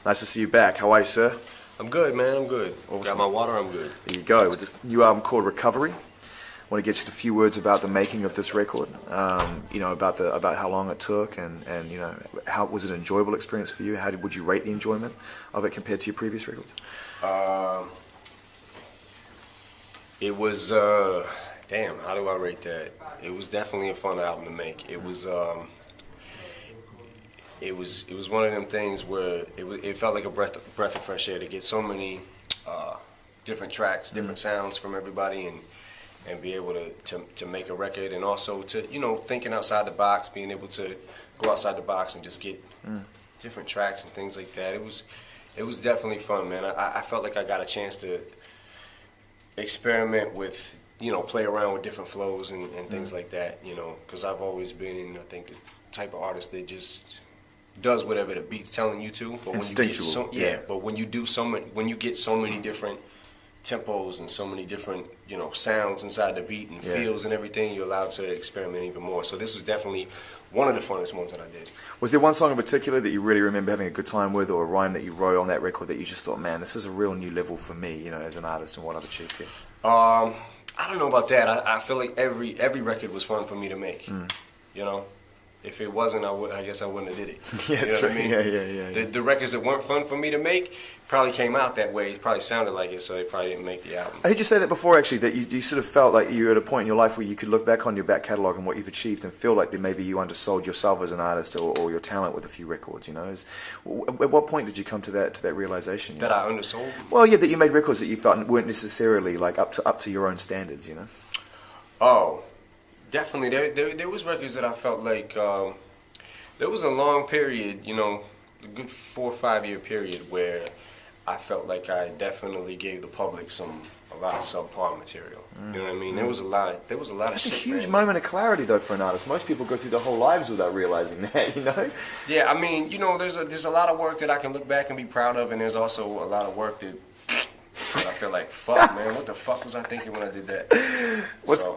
Nice to see you back. How are you, sir? I'm good, man. I'm good. Awesome. Got my water. I'm good. There you go. With this new album called Recovery. I want to get just a few words about the making of this record. About how long it took, and how was it an enjoyable experience for you? Would you rate the enjoyment of it compared to your previous records? It was damn. How do I rate that? It was definitely a fun album to make. It was one of them things where it felt like a breath of fresh air to get so many different tracks, different sounds from everybody, and be able to make a record, and also to thinking outside the box, being able to go outside the box and just get different tracks and things like that. It was definitely fun, man. I felt like I got a chance to experiment with play around with different flows and things like that, because I've always been, I think, the type of artist that just does whatever the beat's telling you to. But instinctual. But when you do when you get so many different tempos and so many different sounds inside the beat and feels and everything, you're allowed to experiment even more. So this was definitely one of the funnest ones that I did. Was there one song in particular that you really remember having a good time with, or a rhyme that you wrote on that record that you just thought, man, this is a real new level for me, as an artist and what I've achieved here? I don't know about that. I feel like every record was fun for me to make. If it wasn't, I guess I wouldn't have did it. Yeah, that's what right. I mean? Yeah. The records that weren't fun for me to make probably came out that way. It probably sounded like it, so they probably didn't make the album. I heard you say that before, actually, that you sort of felt like you were at a point in your life where you could look back on your back catalogue and what you've achieved and feel like that maybe you undersold yourself as an artist or your talent with a few records, At what point did you come to that realization? That I undersold? Well, yeah, that you made records that you felt weren't necessarily like up to your own standards, Oh, definitely. There was records that I felt like there was a long period, a good 4 or 5 year period where I felt like I definitely gave the public a lot of subpar material. You know what I mean? There was a lot of That's shit, a huge man. moment of clarity, though, for an artist. Most people go through their whole lives without realizing that, Yeah, I mean, there's a lot of work that I can look back and be proud of, and there's also a lot of work that I feel like, fuck, man, what the fuck was I thinking when I did that?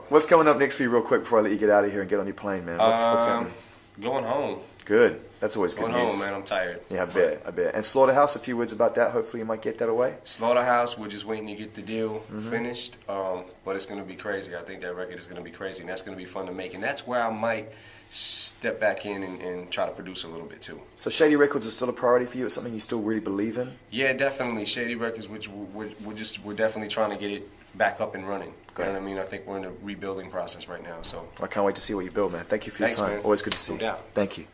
What's coming up next for you, real quick, before I let you get out of here and get on your plane, man? What's happening? Going home. Good. That's always good news. Going home, man. I'm tired. Yeah, I bet. And Slaughterhouse, a few words about that. Hopefully you might get that away. Slaughterhouse, we're just waiting to get the deal finished. But it's going to be crazy. I think that record is going to be crazy, and that's going to be fun to make. And that's where I might step back in and try to produce a little bit, too. So Shady Records is still a priority for you? It's something you still really believe in? Yeah, definitely. Shady Records, which we're definitely trying to get it back up and running. Great. You know what I mean? I think we're in a rebuilding process right now. So I can't wait to see what you build, man. Thank you for your time. Man. Always good to see you. No doubt. Thank you.